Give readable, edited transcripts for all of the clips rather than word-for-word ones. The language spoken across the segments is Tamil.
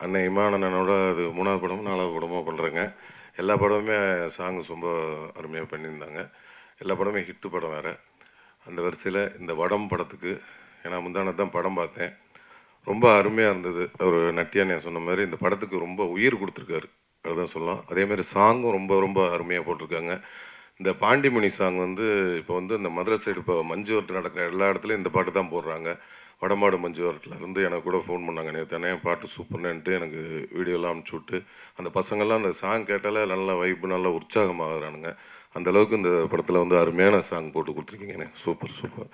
அண்ணன் இமானனோட அது 3வது படமும் 4வது படமும் பண்ணுறேங்க. எல்லா படமுமே சாங்ஸ் ரொம்ப அருமையாக பண்ணியிருந்தாங்க. எல்லா படமுமே ஹிட்டு படம் வேறு. அந்த வரிசையில் இந்த வடம் படத்துக்கு ஏன்னா முந்தானது தான் படம் பார்த்தேன். ரொம்ப அருமையாக இருந்தது. ஒரு நட்டியானியா சொன்ன மாதிரி இந்த படத்துக்கு ரொம்ப உயிர் கொடுத்துருக்காரு அதுதான் சொல்லலாம். அதேமாதிரி சாங்கும் ரொம்ப ரொம்ப அருமையாக போட்டிருக்காங்க. இந்த பாண்டிமணி சாங் வந்து இப்போ வந்து இந்த மதுரை சைடு இப்போ மஞ்சு வரட்டு நடக்கிற எல்லா இடத்துலையும் இந்த பாட்டு தான் போடுறாங்க. வடமாடு மஞ்சு வரட்டுலேருந்து எனக்கு கூட ஃபோன் பண்ணாங்க நேற்று, பாட்டு சூப்பர்னுன்ட்டு எனக்கு வீடியோலாம் அனுப்பிச்சி விட்டு அந்த பசங்கள்லாம் அந்த சாங் கேட்டாலே நல்ல வைப்பு நல்ல உற்சாகமாகறானுங்க. அந்த அளவுக்கு இந்த படத்தில் வந்து அருமையான சாங் போட்டு கொடுத்துருக்கீங்க. Super super.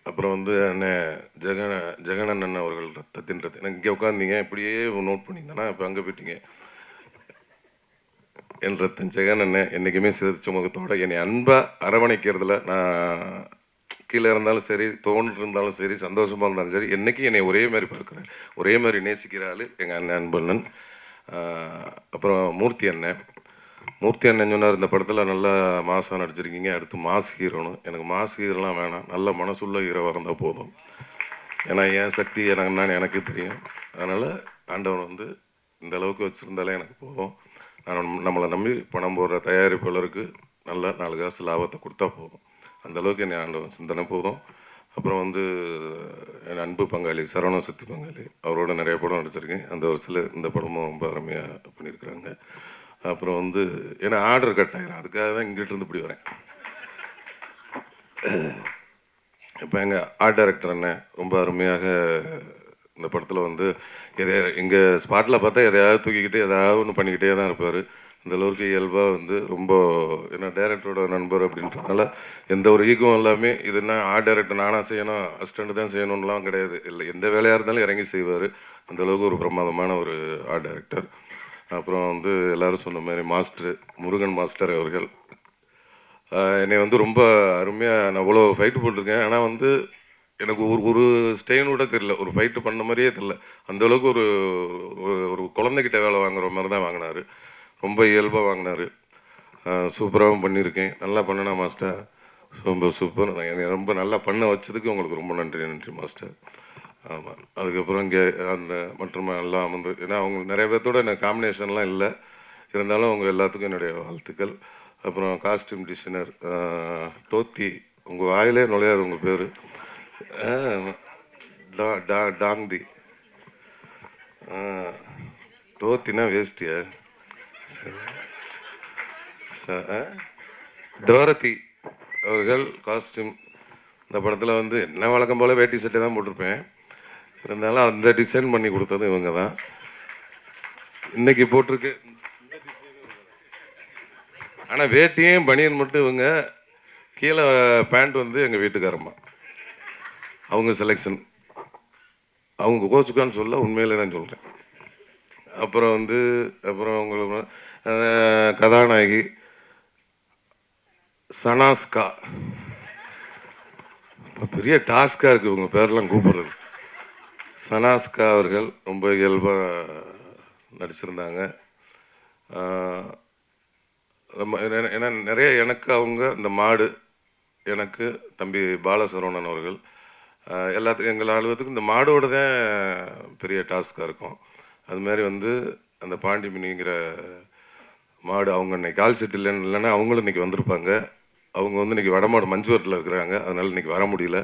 அப்புறம் வந்து அண்ணன் ஜெகன் அண்ணன் அவர்கள் ரத்தத்தின் ரத்தம் எனக்கு இங்கே உட்காந்தீங்க இப்படியே நோட் பண்ணியிருந்தேன்னா இப்போ அங்கே போயிட்டீங்க. என் ரத்தன் ஜெகன் அண்ணன் என்றைக்குமே சிரிச்ச முகத்தோட என்னை அன்பாக அரவணைக்கிறதுல நான் கீழே இருந்தாலும் சரி தோன்று இருந்தாலும் சரி சந்தோஷமாக இருந்தாலும் சரி என்றைக்கும் என்னை ஒரே மாதிரி பார்க்குறேன், ஒரே மாதிரி நேசிக்கிற ஆள் எங்கள் அண்ணன் அன்பண்ணன். அப்புறம் மூர்த்தி அண்ணன் சொன்னார் இந்த படத்தில் நல்லா மாசாக நடிச்சிருக்கீங்க, அடுத்து மாஸ் ஹீரோன்னு. எனக்கு மாஸ் ஹீரோலாம் வேணாம், நல்ல மனசுள்ள ஹீரோவாக இருந்தால் போதும். ஏன்னா என் சக்தி என்னன்னு எனக்கு தெரியும். அதனால் ஆண்டவன் வந்து இந்த அளவுக்கு வச்சுருந்தாலே எனக்கு போதும். நம்மளை நம்பி பணம் போடுற தயாரிப்பாளருக்கு நல்ல 4 காசு லாபத்தை கொடுத்தா போதும். அந்தளவுக்கு என்னை ஆண்டவன் சிந்தனை போதும். அப்புறம் வந்து என் அன்பு பங்காளி சரவண சக்தி பங்காளி அவரோட நிறைய படம் நடிச்சிருக்கேன். அந்த வருஷத்தில் இந்த படமும் ரொம்ப அருமையாக பண்ணியிருக்கிறாங்க. அப்புறம் வந்து ஏன்னா ஆர்டர் கட் ஆகிடும், அதுக்காக தான் இங்கிட்டு இருந்து இப்படி வரேன். இப்போ எங்கள் ஆர்ட் டைரக்டர் அண்ணன் ரொம்ப அருமையாக இந்த படத்தில் வந்து எங்கள் ஸ்பாட்டில் பார்த்தா எதையாவது தூக்கிக்கிட்டு எதாவது ஒன்று பண்ணிக்கிட்டே தான் இருப்பார். இந்த அளவுக்கு இயல்பாக வந்து ரொம்ப ஏன்னா டைரக்டரோட நண்பர் அப்படின்றதுனால எந்த ஒரு ஈகம் எல்லாமே இது என்ன ஆர்ட் டைரக்டர் நானாக செய்யணும் அசிஸ்டண்ட் தான் செய்யணும்லாம் கிடையாது. இல்லை எந்த வேலையாக இருந்தாலும் இறங்கி செய்வார். அந்தளவுக்கு ஒரு பிரமாதமான ஒரு ஆர்ட் டைரக்டர். அப்புறம் வந்து எல்லோரும் சொன்ன மாதிரி மாஸ்டர் முருகன் மாஸ்டர் அவர்கள் என்னை வந்து ரொம்ப அருமையாக நான் இவ்வளோ ஃபைட்டு போட்டிருக்கேன். ஆனால் வந்து எனக்கு ஒரு ஸ்டெயின் கூட தெரியல, ஒரு ஃபைட்டு பண்ண மாதிரியே தெரியல. அந்தளவுக்கு ஒரு ஒரு குழந்தைகிட்ட வேலை வாங்குற மாதிரி தான் வாங்கினார். ரொம்ப இயல்பாக வாங்கினார். சூப்பராகவும் பண்ணியிருக்கேன். நல்லா பண்ணனா மாஸ்டர், ரொம்ப சூப்பர். என்னை ரொம்ப நல்லா பண்ண வச்சதுக்கு உங்களுக்கு ரொம்ப நன்றி மாஸ்டர். ஆமாம். அதுக்கப்புறம் இங்கே அந்த மற்றும் எல்லாம் வந்து ஏன்னா அவங்க நிறைய பேர்த்தோட எனக்கு காம்பினேஷன்லாம் இல்லை, இருந்தாலும் அவங்க எல்லாத்துக்கும் என்னுடைய வாழ்த்துக்கள். அப்புறம் காஸ்டியூம் டிசைனர் டோத்தி, உங்கள் வாயிலே நுழையாது உங்கள் பேர் டாங்தி. டோத்தினா வேஸ்டியா? டோரத்தி அவர்கள் காஸ்டியூம். இந்த படத்தில் வந்து என்ன வழக்கம் போல் வேட்டி சட்டை தான் போட்டிருப்பேன், இருந்தாலும் அந்த டிசைன் பண்ணி கொடுத்தது இவங்க தான். இன்னைக்கு போட்டிருக்கு ஆனால் வேட்டியும் பனியன் மட்டும் இவங்க, கீழே பேண்ட் வந்து எங்கள் வீட்டுக்காரம்மா அவங்க செலெக்ஷன். அவங்க கோச்சுக்கான்னு சொல்ல, உண்மையிலே தான் சொல்கிறேன். அப்புறம் வந்து உங்களுக்கு கதாநாயகி சனாஸ்கா, பெரிய டாஸ்காக இருக்குது உங்கள் பேரெலாம் கூப்பிடுறது. சனாஸ்கா அவர்கள் ரொம்ப இயல்பாக நடிச்சிருந்தாங்க. ஏன்னா நிறைய எனக்கு அவங்க இந்த மாடு, எனக்கு தம்பி பாலசரவணன் அவர்கள் எல்லாத்துக்கும் எங்கள் அலுவலகத்துக்கும் இந்த மாடோடு தான் பெரிய டாஸ்காக இருக்கும். அதுமாதிரி வந்து அந்த பாண்டிமணிங்கிற மாடு அவங்க இன்னைக்கு கால் செட் இல்லைன்னா அவங்களும் இன்றைக்கி வந்திருப்பாங்க. அவங்க வந்து இன்றைக்கி வடமாடு மஞ்சுவரத்தில் இருக்கிறாங்க, அதனால் இன்றைக்கி வர முடியல.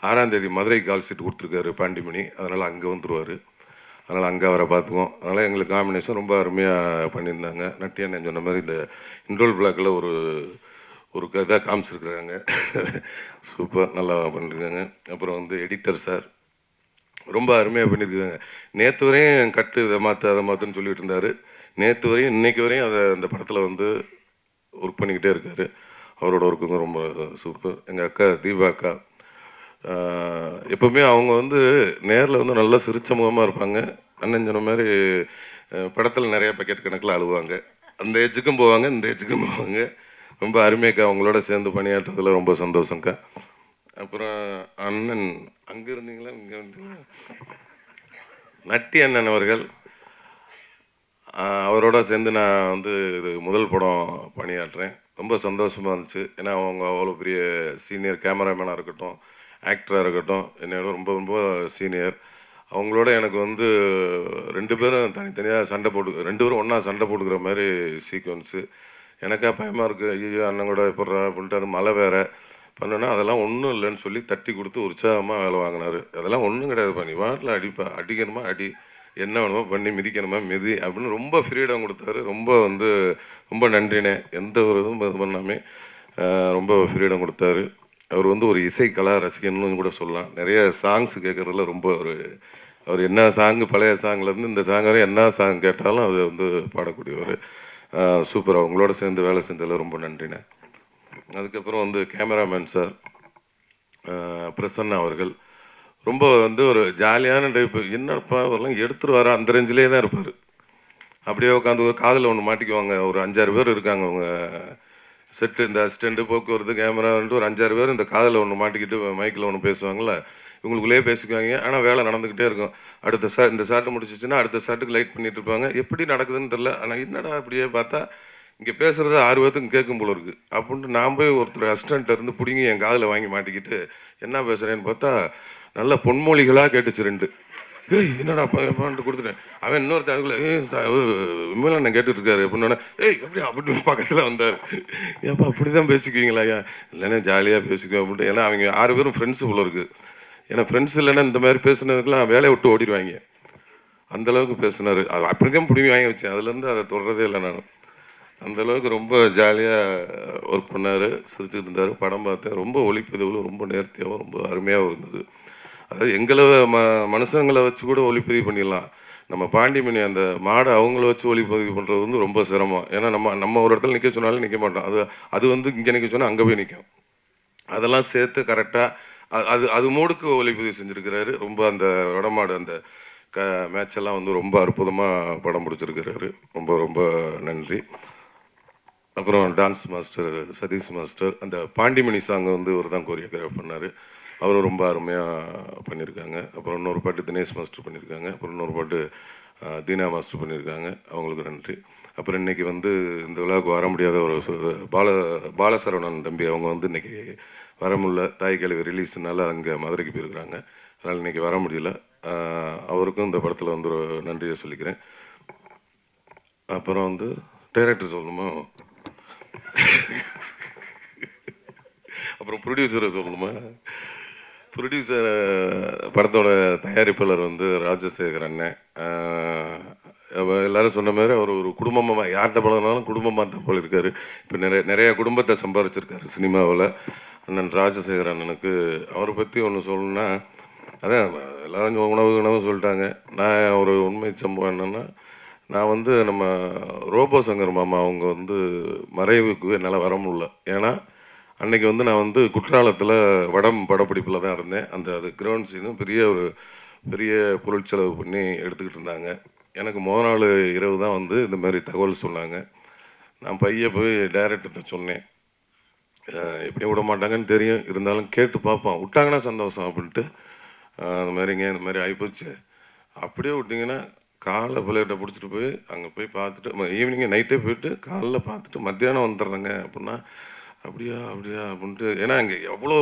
6ஆம் தேதி மதுரை கால் செட் கொடுத்துருக்காரு பாண்டிமணி, அதனால் அங்கே வந்துடுவார். அதனால் அங்கே அவரை பார்த்துக்குவோம். அதனால் எங்களுக்கு காம்பினேஷன் ரொம்ப அருமையாக பண்ணியிருந்தாங்க. நட்டியானேன்னு சொன்ன மாதிரி இந்த இன்ட்ரோல் பிளாக்கில் ஒரு இதாக காமிச்சிருக்கிறாங்க. சூப்பர், நல்லா பண்ணியிருக்காங்க. அப்புறம் வந்து எடிட்டர் சார் ரொம்ப அருமையாக பண்ணியிருக்காங்க. நேற்று வரையும் கட்டு இதை மாற்று அதை மாற்றுன்னு சொல்லிட்டு இருந்தார். நேற்று வரையும் இன்றைக்கி வரையும் அதை அந்த படத்தில் வந்து ஒர்க் பண்ணிக்கிட்டே இருக்கார். அவரோட ஒர்க்குங்க ரொம்ப சூப்பர். எங்கள் அக்கா தீபா அக்கா எப்போவுமே அவங்க வந்து நேரில் வந்து நல்லா சிரிச்ச முகமாக இருப்பாங்க. அண்ணன் சொன்ன மாதிரி படத்தில் நிறைய பக்கெட் கணக்கில் அழுவாங்க. அந்த ஏஜுக்கும் போவாங்க, இந்த ஏஜுக்கும் போவாங்க. ரொம்ப அருமையாக்கா, அவங்களோட சேர்ந்து பணியாற்றுறதுல ரொம்ப சந்தோஷங்க்கா. அப்புறம் அண்ணன் அங்கே இருந்தீங்களா இங்கே இருந்தீங்களா? நட்டி அண்ணன் அவர்கள், அவரோட சேர்ந்து நான் வந்து இது முதல் படம் பணியாற்றுறேன். ரொம்ப சந்தோஷமாக இருந்துச்சு. ஏன்னா அவங்க அவ்வளோ பெரிய சீனியர் கேமராமேனாக இருக்கட்டும், ஆக்டராக இருக்கட்டும், என்னோட ரொம்ப ரொம்ப சீனியர். அவங்களோட எனக்கு வந்து 2 பேரும் தனித்தனியாக சண்டை போட்டு 2 பேரும் ஒன்றா சண்டை போட்டுக்கிற மாதிரி சீக்வன்ஸு. எனக்கா பயமாக இருக்குது. ஐயோ! அண்ணன் கூட எப்புட்றா அப்படின்ட்டு, அது மழை வேற. பண்ணோன்னா அதெல்லாம் ஒன்றும் இல்லைன்னு சொல்லி தட்டி கொடுத்து உற்சாகமாக வேலை வாங்கினாரு. அதெல்லாம் ஒன்றும் கிடையாதுப்பா, நீ பாட்டில் அடிப்பா, அடிக்கணுமா அடி, என்ன வேணுமோ பண்ணி, மிதிக்கணுமா மிதி அப்படின்னு ரொம்ப ஃப்ரீடம் கொடுத்தாரு. ரொம்ப வந்து ரொம்ப நன்றினே. எந்த ஒரு இதுவும் இது பண்ணாமே ரொம்ப ஃப்ரீடம் கொடுத்தாரு. அவர் வந்து ஒரு இசைக்கலா ரசிகன்னு கூட சொல்லலாம். நிறைய சாங்ஸ் கேட்குறதுல ரொம்ப அவர் என்ன சாங்கு, பழைய சாங்லேருந்து இந்த சாங் வரை என்ன சாங் கேட்டாலும் அது வந்து பாடக்கூடியவர். சூப்பர். அவங்களோட சேர்ந்து வேலை செஞ்சதில் ரொம்ப நன்றிண்ணே. அதுக்கப்புறம் வந்து கேமராமேன் சார் பிரசன்னா அவர்கள் ரொம்ப வந்து ஒரு ஜாலியான டைப்பு. என்னப்பா அவரெல்லாம் எடுத்துருவாரா அந்த ரேஞ்சிலே தான் இருப்பார். அப்படியே உட்காந்து ஒரு காதில் ஒன்று மாட்டிக்குவாங்க. ஒரு 5-6 பேர் இருக்காங்க அவங்க செட்டு, இந்த அசிஸ்டண்ட்டு, போக்குவரத்து, கேமரான்ட்டு ஒரு 5-6 பேர் இந்த காதில் ஒன்று மாட்டிக்கிட்டு மைக்கில் ஒன்று பேசுவாங்கள்ல, இவங்களுக்குள்ளேயே பேசிக்குவாங்க. ஆனால் வேலை நடந்துக்கிட்டே இருக்கும். அடுத்த இந்த ஷாட்டு முடிச்சிச்சுன்னா அடுத்த ஷாட்டுக்கு லைட் பண்ணிட்டு இருப்பாங்க. எப்படி நடக்குதுன்னு தெரில. ஆனால் என்னடா அப்படியே பார்த்தா இங்கே பேசுகிறது 6 பேர்த்துக்கும் கேட்கும் போல இருக்குது அப்படின்ட்டு நான் போய் ஒருத்தர் அசிஸ்டண்ட்டை இருந்து பிடிங்கி என் காதில் வாங்கி மாட்டிக்கிட்டு என்ன பேசுகிறேன்னு பார்த்தா நல்ல பொன்மொழிகளாக கேட்டுச்சு 2. ஏய் என்னடா பண்ணிட்டு கொடுத்துட்டேன். அவன் இன்னொருத்தன் அதுக்குள்ள உண்மையில நான் கேட்டுட்டு இருக்காரு அப்படின்னா, ஏய் அப்படியா அப்படின்னு பக்கத்தில் வந்தார். ஏப்பா அப்படி தான் பேசிக்குவீங்களா? ஐயா இல்லைன்னா ஜாலியாக பேசிக்குவேன் அப்படின்ட்டு. ஏன்னா அவங்க 6 பேரும் ஃப்ரெண்ட்ஸு போல இருக்குது. ஏன்னா ஃப்ரெண்ட்ஸ் இல்லைன்னா இந்த மாதிரி பேசுனதுக்கெல்லாம் வேலையை விட்டு ஓடிடுவாங்க. அந்தளவுக்கு பேசினார். அது அப்படி தான் பிடிங்கி வாங்கி வச்சேன். அதுலேருந்து அதை தொடரதே இல்லை நான். அந்தளவுக்கு ரொம்ப ஜாலியாக ஒர்க் பண்ணார். சிரிச்சுட்டு இருந்தார். படம் பார்த்தேன். ரொம்ப ஒளிப்பதிவுகளும் ரொம்ப நேர்த்தியாகவும் ரொம்ப அருமையாகவும் இருந்தது. அதாவது எங்களை மனுஷங்களை வச்சு கூட ஒளிப்பதிவு பண்ணிடலாம். நம்ம பாண்டிமணி அந்த மாடை அவங்கள வச்சு ஒளிப்பதிவு பண்ணுறது வந்து ரொம்ப சிரமம். ஏன்னா நம்ம ஒரு இடத்துல நிற்க சொன்னாலும் நிற்க மாட்டோம். அது வந்து இங்கே நிற்க சொன்னால் அங்கே போய் நிற்கும். அதெல்லாம் சேர்த்து கரெக்டாக அது மூடுக்கு ஒளிப்பதிவு செஞ்சுருக்கிறாரு. ரொம்ப அந்த வடமாடு அந்த மேட்ச் எல்லாம் வந்து ரொம்ப அற்புதமாக படம் பிடிச்சிருக்கிறாரு. ரொம்ப ரொம்ப நன்றி. அப்புறம் டான்ஸ் மாஸ்டர் சதீஷ் மாஸ்டர் அந்த பாண்டிமணி சாங்கை வந்து இவர் தான் கோரியோகிராஃப் பண்ணார். அவரும் ரொம்ப அருமையாக பண்ணியிருக்காங்க. அப்புறம் இன்னொரு பாட்டு தினேஷ் மாஸ்டர் பண்ணியிருக்காங்க. அப்புறம் இன்னொரு பாட்டு தீனா மாஸ்டர் பண்ணியிருக்காங்க. அவங்களுக்கு நன்றி. அப்புறம் இன்றைக்கி வந்து இந்த விழாவுக்கு வர முடியாத ஒரு பாலசரவணன் தம்பி அவங்க வந்து இன்றைக்கி வர முடியல. தாய் கிழவி ரிலீஸ்னால அங்கே மதுரைக்கு போயிருக்கிறாங்க. அதனால் இன்றைக்கி வர முடியல. அவருக்கும் இந்த படத்தில் வந்து ஒரு நன்றியை சொல்லிக்கிறேன். அப்புறம் வந்து டைரக்டர் சொல்லணுமா? அப்புறம் ப்ரொடியூசரை சொல்லணுமா? ப்ரொடியூசர் படத்தோட தயாரிப்பாளர் வந்து ராஜசேகர் அண்ணன். எல்லாரும் சொன்ன மாதிரி அவர் ஒரு குடும்பமாக யார்கிட்ட பழகினாலும் குடும்பமாக தான் போல இருக்கார். இப்போ நிறைய குடும்பத்தை சம்பாரிச்சிருக்காரு சினிமாவில். அண்ணன் ராஜசேகர் அண்ணனுக்கு அவரை பற்றி ஒன்று சொல்லணுன்னா, அதான் எல்லாரும் உணவு சொல்லிட்டாங்க. நான் ஒரு உண்மை சம்பவம் என்னென்னா, நான் வந்து நம்ம ரோபோ சங்கர் மாமா அவங்க வந்து மறைவுக்கு என்னால் வர முடியல. ஏன்னா அன்றைக்கி வந்து நான் வந்து குற்றாலத்தில் வடம் படப்பிடிப்பில் தான் இருந்தேன். அது கிரவுண்ட் சீனும் பெரிய பொருட்செலவு பண்ணி எடுத்துக்கிட்டு இருந்தாங்க. எனக்கு நாள் இரவு தான் வந்து இந்த மாதிரி தகவல் சொன்னாங்க. நான் போய் டைரக்டர்கிட்ட சொன்னேன். எப்படியும் விட மாட்டாங்கன்னு தெரியும், இருந்தாலும் கேட்டு பார்ப்போம், விட்டாங்கன்னா சந்தோஷம் அப்படின்ட்டு. அந்த மாதிரிங்க இந்த மாதிரி ஆகிப்போச்சு. அப்படியே விட்டிங்கன்னா காலைல பிள்ளைகிட்ட பிடிச்சிட்டு போய் அங்கே போய் பார்த்துட்டு ஈவினிங்கே நைட்டே போயிட்டு காலைல பார்த்துட்டு மத்தியானம் வந்துடுறேங்க அப்படின்னா, அப்படியா அப்படின்ட்டு. ஏன்னா இங்கே எவ்வளோ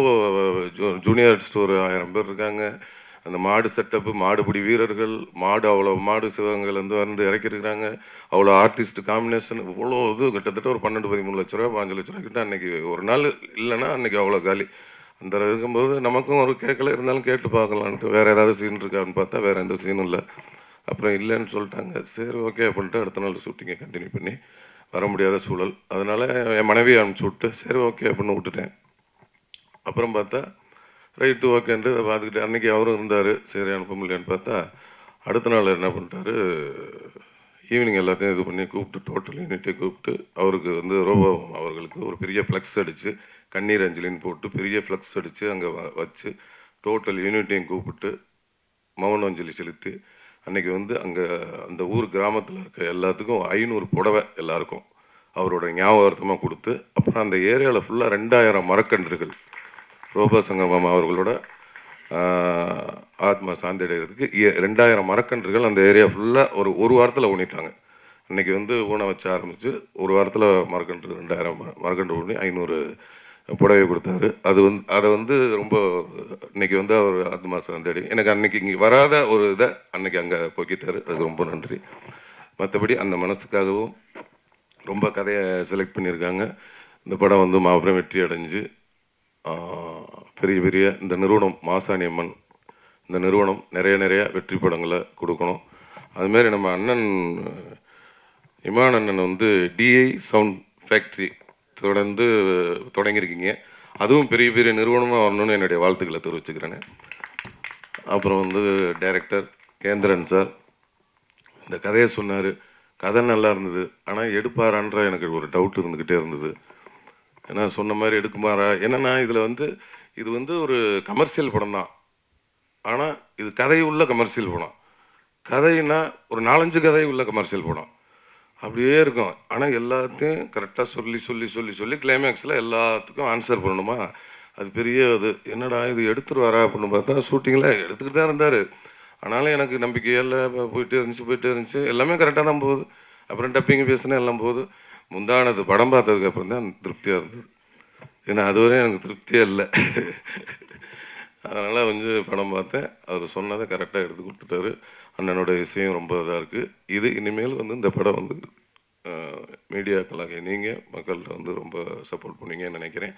ஜூனியர் ஆர்டிஸ்ட் ஒரு 1000 பேர் இருக்காங்க. அந்த மாடு செட்டப்பு, மாடுபிடி வீரர்கள், அவ்வளோ மாடு சிவகங்கையிலேருந்து வந்து இறக்கிருக்கிறாங்க. அவ்வளோ ஆர்டிஸ்ட் காம்பினேஷன், இவ்வளோ இது கிட்டத்தட்ட ஒரு 12-13 லட்ச ரூபா 5 லட்ச ரூபா கிட்ட அன்றைக்கி ஒரு நாள் இல்லைன்னா அன்றைக்கி அவ்வளோ காலி. அந்த இருக்கும்போது நமக்கும் ஒரு கேட்கல, இருந்தாலும் கேட்டு பார்க்கலான்ட்டு. வேறு ஏதாவது சீன் இருக்கான்னு பார்த்தா வேறு எந்த சீனும் இல்லை. அப்புறம் இல்லைன்னு சொல்லிட்டாங்க. சரி ஓகே அப்படின்ட்டு அடுத்த நாள் ஷூட்டிங்கை கண்டினியூ பண்ணி வர முடியாத சூழல். அதனால் என் மனைவியை அனுப்பிச்சி விட்டு சரி ஓகே அப்படின்னு விட்டுட்டேன். அப்புறம் பார்த்தா ரைட்டு ஓகேன்ட்டு பார்த்துக்கிட்டு அன்றைக்கி அவரும் இருந்தார். சரி அனுப்ப முடியலன்னு பார்த்தா அடுத்த நாள் என்ன பண்ணிட்டாரு, ஈவினிங் எல்லாத்தையும் இது பண்ணி கூப்பிட்டு டோட்டல் யூனிட்டை கூப்பிட்டு அவருக்கு வந்து ரோபோ அவர்களுக்கு ஒரு பெரிய ஃப்ளெக்ஸ் அடித்து கண்ணீர் அஞ்சலின்னு போட்டு பெரிய ஃப்ளெக்ஸ் அடித்து அங்கே வச்சு டோட்டல் யூனிட்டையும் கூப்பிட்டு மௌன அஞ்சலி செலுத்தி அன்றைக்கி வந்து அங்கே அந்த ஊர் கிராமத்தில் இருக்க எல்லாத்துக்கும் 500 புடவை எல்லாருக்கும் அவரோட ஞாபகார்த்தமாக கொடுத்து, அப்புறம் அந்த ஏரியாவில் ஃபுல்லாக 2000 மரக்கன்றுகள் ரோபோ சங்கர் மாமா அவர்களோட ஆத்மா சாந்தி அடைகிறதுக்கு 2000 மரக்கன்றுகள் அந்த ஏரியா ஃபுல்லாக ஒரு வாரத்தில் ஊனிட்டாங்க. அன்றைக்கி வந்து ஊனை வச்சு ஆரம்பித்து ஒரு வாரத்தில் மரக்கன்று 2000 மரக்கன்று ஊனி 500 புடவை கொடுத்தாரு. அதை வந்து ரொம்ப இன்னைக்கு வந்து அவர் அந்த மாதம் தேடி எனக்கு அன்னைக்கு இங்கே வராத ஒரு இதை அன்னைக்கு அங்கே போக்கிட்டாரு. அதுக்கு ரொம்ப நன்றி. மற்றபடி அந்த மனசுக்காகவும் ரொம்ப கதையை செலக்ட் பண்ணியிருக்காங்க. இந்த படம் வந்து மாபெரும் வெற்றி அடைஞ்சு பெரிய பெரிய இந்த நிறுவனம் மாசாணி அம்மன் இந்த நிறுவனம் நிறைய வெற்றி படங்களை கொடுக்கணும். அதுமாரி நம்ம அண்ணன் இமான் அண்ணன் வந்து டிஐ சவுண்ட் ஃபேக்ட்ரி தொடங்கியிருக்கீங்க. அதுவும் பெரிய பெரிய நிறுவனமாக வரணும்னு என்னுடைய வாழ்த்துக்களை தெரிவிச்சுக்கிறேன். அப்புறம் வந்து டைரக்டர் கேந்திரன் சார் இந்த கதையை சொன்னார். கதை நல்லா இருந்தது, ஆனால் எடுப்பாரான்ற எனக்கு ஒரு டவுட் இருந்துக்கிட்டே இருந்தது. ஏன்னா சொன்ன மாதிரி எடுக்குமாரா, என்னன்னா இதில் வந்து இது வந்து ஒரு கமர்ஷியல் படம் தான், ஆனால் இது கதை உள்ள கமர்ஷியல் படம். கதைன்னா ஒரு 4-5 கதை உள்ள கமர்ஷியல் படம் அப்படியே இருக்கும். ஆனால் எல்லாத்தையும் கரெக்டாக சொல்லி கிளைமேக்ஸில் எல்லாத்துக்கும் ஆன்சர் பண்ணணுமா, அது பெரிய இது. என்னடா இது எடுத்துருவாரா அப்படின்னு பார்த்தா ஷூட்டிங்கில் எடுத்துக்கிட்டு தான் இருந்தார். ஆனாலும் எனக்கு நம்பிக்கையெல்லாம் போயிட்டே இருந்துச்சு. எல்லாமே கரெக்டாக தான் போகுது. அப்புறம் டப்பிங் பேசினா எல்லாம் போகுது. முந்தானது படம் பார்த்ததுக்கப்புறம் தான் திருப்தியாக இருந்தது. ஏன்னா அதுவரையும் எனக்கு திருப்தியே இல்லை. அதனால் வந்து படம் பார்த்தேன். அவர் சொன்னதை கரெக்டாக எடுத்து கொடுத்துட்டாரு. அண்ணனோட இசையும் ரொம்ப இதாக இருக்குது. இது இனிமேல் வந்து இந்த படம் வந்து மீடியாக்களாக நீங்கள் மக்கள்கிட்ட வந்து ரொம்ப சப்போர்ட் பண்ணுவீங்கன்னு நினைக்கிறேன்.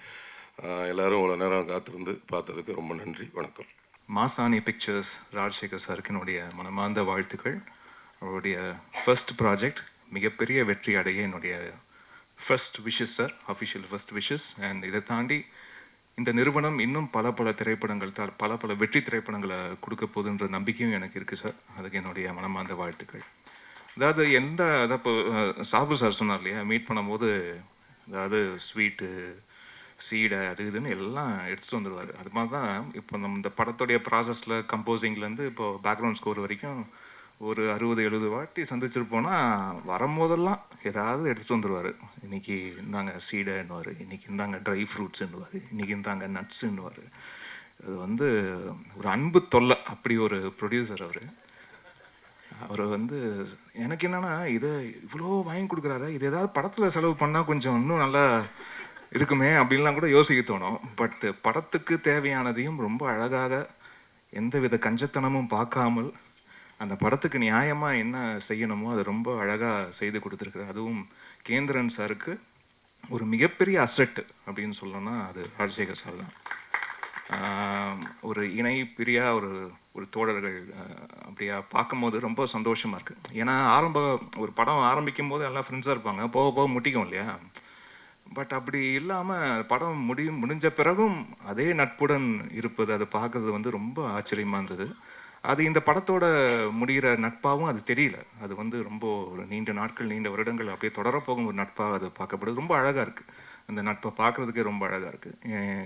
எல்லோரும் இவ்வளோ நேரம் காத்திருந்து பார்த்ததுக்கு ரொம்ப நன்றி. வணக்கம். மாசாணி பிக்சர்ஸ் ராஜசேகர் சாருக்கு என்னுடைய மனமார்ந்த வாழ்த்துக்கள். அவருடைய ஃபர்ஸ்ட் ப்ராஜெக்ட் மிகப்பெரிய வெற்றி அடைய என்னுடைய first wishes sir, official first wishes. And இதை தாண்டி இந்த நிறுவனம் இன்னும் பல திரைப்படங்கள் பல வெற்றி திரைப்படங்களை கொடுக்க போகுதுன்ற நம்பிக்கையும் எனக்கு இருக்குது சார். அதுக்கு என்னுடைய மனமார்ந்த வாழ்த்துக்கள். அதாவது இப்போ சாபு சார் சொன்னார் இல்லையா, மீட் பண்ணும்போது அதாவது ஸ்வீட்டு சீடை அது இதுன்னு எல்லாம் எடுத்துகிட்டு வந்துடுவார். அது மாதிரி தான் இப்போ நம்ம இந்த படத்துடைய ப்ராசஸில் கம்போசிங்லேருந்து இப்போது பேக்ரவுண்ட் ஸ்கோர் வரைக்கும் ஒரு 60-70 வாட்டி சந்திச்சிருப்போன்னா வரும்போதெல்லாம் ஏதாவது எடுத்துகிட்டு வந்துடுவார். இன்றைக்கி இந்தாங்க சீடைன்னுவார், இன்றைக்கி இந்தாங்க ட்ரை ஃப்ரூட்ஸுன்னுவார், இன்றைக்கி இந்தாங்க நட்ஸுன்னுவார். அது வந்து ஒரு அன்பு தொல்லை. அப்படி ஒரு ப்ரொடியூசர் அவர் வந்து எனக்கு என்னென்னா இதை இவ்வளோ வாங்கி கொடுக்குறாரு, இது ஏதாவது படத்தில் செலவு பண்ணால் கொஞ்சம் இன்னும் நல்லா இருக்குமே அப்படின்லாம் கூட யோசிக்க தோணும். பட் படத்துக்கு தேவையானதையும் ரொம்ப அழகாக எந்தவித கஞ்சத்தனமும் பார்க்காமல் அந்த படத்துக்கு நியாயமாக என்ன செய்யணுமோ அதை ரொம்ப அழகாக செய்து கொடுத்துருக்குறாரு. அதுவும் கேந்திரன் சாருக்கு ஒரு மிகப்பெரிய அசெட் அப்படின்னு சொல்லணும்னா அது ராஜசேகர் சார் தான். ஒரு இணை பிரியா ஒரு தோழர்கள் அப்படியா பார்க்கும்போது ரொம்ப சந்தோஷமாக இருக்குது. ஏன்னா ஒரு படம் ஆரம்பிக்கும் போது எல்லாம் ஃப்ரெண்ட்ஸாக இருப்பாங்க, போக போக முட்டிக்கும் இல்லையா. பட் அப்படி இல்லாமல் படம் முடிஞ்ச பிறகும் அதே நட்புடன் இருப்பது, அதை பார்க்கறது வந்து ரொம்ப ஆச்சரியமாக இருந்தது. அது இந்த படத்தோட முடிகிற நட்பாகவும் அது தெரியல. அது வந்து ரொம்ப ஒரு நீண்ட நாட்கள் நீண்ட வருடங்கள் அப்படியே தொடரப்போகும் ஒரு நட்பாக அது பார்க்கப்படுது. ரொம்ப அழகாக இருக்குது. அந்த நட்பை பார்க்குறதுக்கே ரொம்ப அழகாக இருக்குது.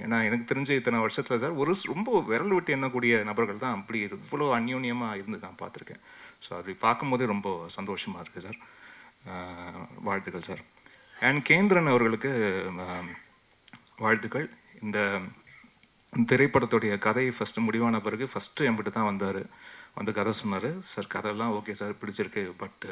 ஏன்னா எனக்கு தெரிஞ்ச இத்தனை வருஷத்தில் சார் ரொம்ப விரல் விட்டு எண்ணக்கூடிய நபர்கள் தான் அப்படி இவ்வளோ அந்யோன்யமாக இருந்து நான் பார்த்துருக்கேன். ஸோ அப்படி பார்க்கும்போதே ரொம்ப சந்தோஷமாக இருக்குது சார். வாழ்த்துக்கள் சார். அண்ட் கேந்திரன் அவர்களுக்கு வாழ்த்துக்கள். இந்த திரைப்படத்துடைய கதை ஃபஸ்ட்டு முடிவான பிறகு ஃபஸ்ட்டு என்கிட்ட தான் வந்து கதை சொன்னார். சார் கதையெல்லாம் ஓகே சார், பிடிச்சிருக்கு. பட்டு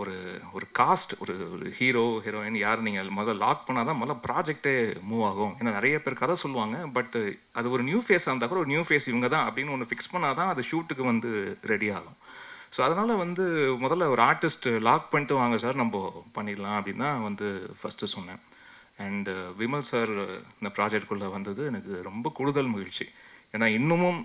ஒரு காஸ்ட் ஒரு ஹீரோயின் யார் நீங்கள் முதல்ல லாக் பண்ணால் தான் முதல்ல ப்ராஜெக்டே மூவ் ஆகும். ஏன்னா நிறைய பேர் கதை சொல்லுவாங்க, பட் அது ஒரு நியூ ஃபேஸாக இருந்தால் கூட ஒரு நியூ ஃபேஸ் இவங்க தான் அப்படின்னு ஒன்று ஃபிக்ஸ் பண்ணால் தான் அது ஷூட்டுக்கு வந்து ரெடி ஆகும். ஸோ அதனால் வந்து முதல்ல ஒரு ஆர்டிஸ்ட் லாக் பண்ணிட்டு வாங்க சார் நம்ம பண்ணிடலாம் அப்படின்னு தான் வந்து ஃபஸ்ட்டு சொன்னேன். அண்டு விமல் சார் இந்த ப்ராஜெக்டுக்குள்ளே வந்தது எனக்கு ரொம்ப கூடுதல் மகிழ்ச்சி. ஏன்னா இன்னமும்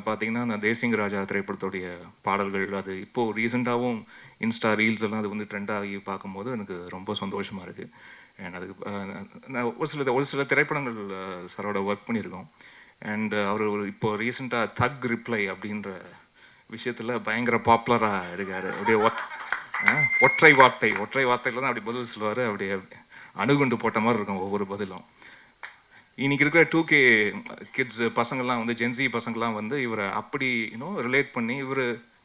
பார்த்தீங்கன்னா அந்த தேசிங்க ராஜா திரைப்படத்துடைய பாடல்கள் அது இப்போது ரீசெண்டாகவும் இன்ஸ்டா ரீல்ஸ் எல்லாம் அது வந்து ட்ரெண்டாகி பார்க்கும்போது எனக்கு ரொம்ப சந்தோஷமாக இருக்குது. அண்ட் அதுக்கு நான் ஒரு சில திரைப்படங்கள் சாரோட ஒர்க் பண்ணியிருக்கோம். அண்ட் அவர் இப்போது ரீசெண்டாக தக் ரிப்ளை அப்படின்ற விஷயத்தில் பயங்கர பாப்புலராக இருக்கார். அப்படியே ஒற்றை வார்த்தையில் தான் அப்படி பதில் சொல்லுவார். அப்படியே அணுகுண்டு போட்ட மாதிரி இருக்கும் ஒவ்வொரு பதிலும். இன்னைக்கு இருக்கிற 2K கிட்ஸ் பசங்கள்லாம் வந்து ஜென்சி பசங்கள்லாம் வந்து இவரை அப்படி ரிலேட் பண்ணி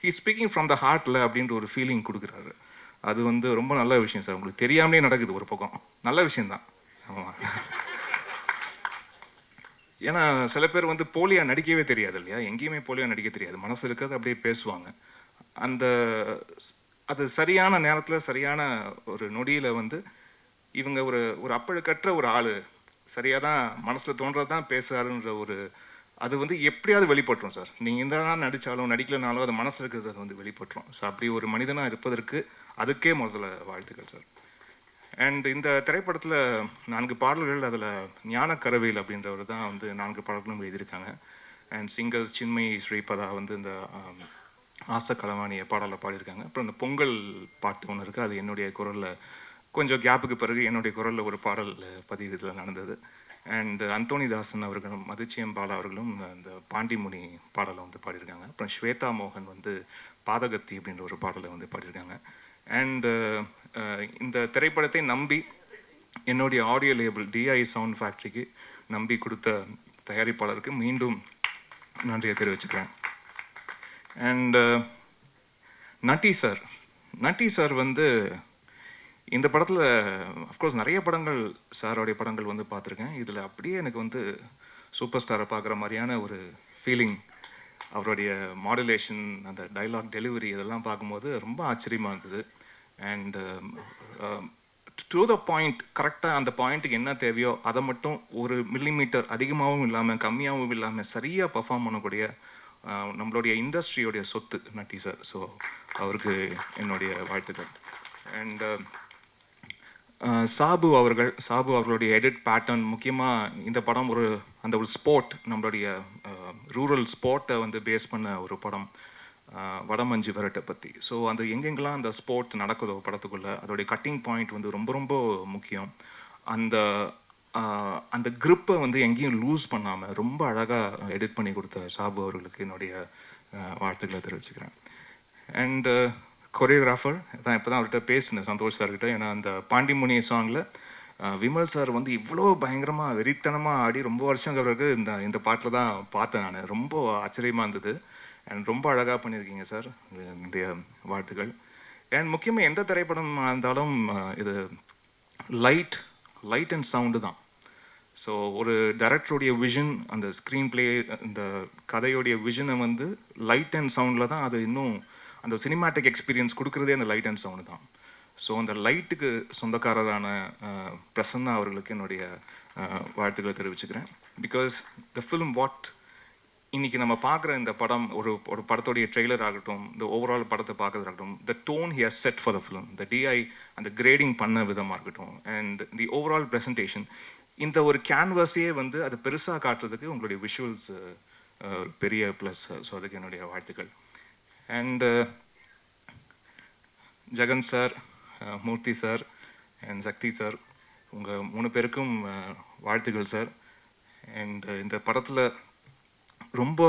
ஹீ ஸ்பீக்கிங் ஃப்ரம் த ஹார்ட்டில் அப்படின்ற ஒரு ஃபீலிங் கொடுக்குறாரு. அது வந்து ரொம்ப நல்ல விஷயம் சார். உங்களுக்கு தெரியாமலே நடக்குது ஒரு பக்கம், நல்ல விஷயந்தான். ஆமாம். ஏன்னா சில பேர் வந்து போலியா நடிக்கவே தெரியாது இல்லையா, எங்கேயுமே போலியா நடிக்க தெரியாது, மனசு இருக்கிறது அப்படியே பேசுவாங்க. அது சரியான நேரத்தில் சரியான ஒரு நொடியில் வந்து இவங்க ஒரு அப்பழுக்கற்ற ஒரு ஆள் சரியாக தான் மனசில் தோன்றது தான் பேசுகிறாருன்ற ஒரு அது வந்து எப்படியாவது வெளிப்பட்டுரும் சார். நீங்கள் இந்த நாள் நடித்தாலும் நடிக்கலனாலும் அது மனசில் இருக்கிறது அது வந்து வெளிப்பட்டுரும். ஸோ அப்படி ஒரு மனிதனாக இருப்பதற்கு அதுக்கே முதல்ல வாழ்த்துக்கள் சார். அண்ட் இந்த திரைப்படத்தில் 4 பாடல்கள், அதில் ஞானக்கரவேல் அப்படின்றவர் தான் வந்து 4 பாடல்களும் எழுதியிருக்காங்க. அண்ட் சிங்கர்ஸ் சின்மயி ஸ்ரீபதா வந்து இந்த ஆசை களவாணிய பாடலை பாடியிருக்காங்க. அப்புறம் இந்த பொங்கல் பாட்டு ஒன்று இருக்குது, அது என்னுடைய குரலில் கொஞ்சம் கேப்புக்கு பிறகு என்னுடைய குரலில் ஒரு பாடல் பதிவு இதில் நடந்தது. அண்ட் அந்தோணிதாசன் அவர்களும் மதுச்சியம் பாலா அவர்களும் அந்த பாண்டிமுனி பாடலை வந்து பாடியிருக்காங்க. அப்புறம் ஸ்வேதா மோகன் வந்து பாதகத்தி அப்படின்ற ஒரு பாடலை வந்து பாடியிருக்காங்க. அண்டு இந்த திரைப்படத்தை நம்பி என்னுடைய ஆடியோ லேபிள் டிஐ சவுண்ட் ஃபேக்ட்ரிக்கு நம்பி கொடுத்த தயாரிப்பாளருக்கு மீண்டும் நன்றியை தெரிவிச்சுக்கிறேன். அண்டு நட்டி சார் வந்து இந்த படத்தில் அஃப்கோர்ஸ் நிறைய படங்கள் சாரோடைய படங்கள் வந்து பார்த்துருக்கேன். இதில் அப்படியே எனக்கு வந்து சூப்பர் ஸ்டாரை பார்க்குற மாதிரியான ஒரு ஃபீலிங். அவருடைய மாடுலேஷன், அந்த டைலாக் டெலிவரி இதெல்லாம் பார்க்கும்போது ரொம்ப ஆச்சரியமாக இருந்தது. அண்டு டு த பாயிண்ட், கரெக்டாக அந்த பாயிண்ட்டுக்கு என்ன தேவையோ அதை மட்டும் ஒரு மில்லிமீட்டர் அதிகமாகவும் இல்லாமல் கம்மியாகவும் இல்லாமல் சரியாக பர்ஃபார்ம் பண்ணக்கூடிய நம்மளுடைய இண்டஸ்ட்ரியோடைய சொத்து நட்டி சார். ஸோ அவருக்கு என்னுடைய வாழ்த்துக்கள். அண்ட் சாபு அவர்களுடைய எடிட் பேட்டர்ன், முக்கியமாக இந்த படம் ஒரு ஸ்போர்ட், நம்மளுடைய ரூரல் ஸ்போர்ட்டை வந்து பேஸ் பண்ண ஒரு படம், வடமஞ்சு விரட்டை பற்றி. ஸோ அந்த எங்கெங்கெல்லாம் அந்த ஸ்போர்ட் நடக்குதோ படத்துக்குள்ளே அதோடைய கட்டிங் பாயிண்ட் வந்து ரொம்ப ரொம்ப முக்கியம். அந்த க்ரிப்பை வந்து எங்கேயும் லூஸ் பண்ணாமல் ரொம்ப அழகாக எடிட் பண்ணி கொடுத்த சாபு அவர்களுக்கு என்னுடைய வாழ்த்துக்களை தெரிவிச்சுக்கிறேன். அண்டு கொரியோகிராஃபர் தான் இப்போ தான் அவர்கிட்ட பேசினேன் சந்தோஷ் சார்கிட்ட. ஏன்னா அந்த பாண்டிமுனி சாங்கில் விமல் சார் வந்து இவ்வளோ பயங்கரமாக வெறித்தனமாக ஆடி ரொம்ப வருஷம் பிறகு இந்த பாட்டில் தான் பார்த்தேன் நான். ரொம்ப ஆச்சரியமாக இருந்தது. அண்ட் ரொம்ப அழகாக பண்ணியிருக்கீங்க சார், என்னுடைய வாழ்த்துக்கள். அண்ட் முக்கியமாக எந்த திரைப்படம் இருந்தாலும் இது லைட் அண்ட் சவுண்டு தான். ஸோ ஒரு டைரக்டருடைய விஷன், அந்த ஸ்க்ரீன் பிளே, இந்த கதையோடைய விஷனை வந்து லைட் அண்ட் சவுண்டில் தான் அது இன்னும் அந்த சினிமாட்டிக் எக்ஸ்பீரியன்ஸ் கொடுக்குறதே அந்த லைட் அண்ட் சவுண்டு தான். ஸோ அந்த லைட்டுக்கு சொந்தக்காரரான பிரசன்னா அவர்களுக்கு என்னுடைய வாழ்த்துக்களை தெரிவிச்சுக்கிறேன். பிகாஸ் த ஃபிலிம் இன்னைக்கு நம்ம பார்க்குற இந்த படம், ஒரு படத்தோடைய ட்ரெய்லர் ஆகட்டும், இந்த ஓவரால் படத்தை பார்க்கறதாகட்டும், the tone he has set for the film, the DI அந்த கிரேடிங் பண்ண விதமாக இருக்கட்டும், அண்ட் தி ஓவரால் ப்ரெசன்டேஷன், இந்த ஒரு கேன்வாஸையே வந்து அது பெருசாக காட்டுறதுக்கு உங்களுடைய விஷுவல்ஸ் பெரிய ப்ளஸ். ஸோ அதுக்கு என்னுடைய வாழ்த்துக்கள். And Jagan sir, Murthy sir and Sakthi sir, உங்கள் 3 பேருக்கும் வாழ்த்துக்கள் சார். அண்ட் இந்த படத்தில் ரொம்ப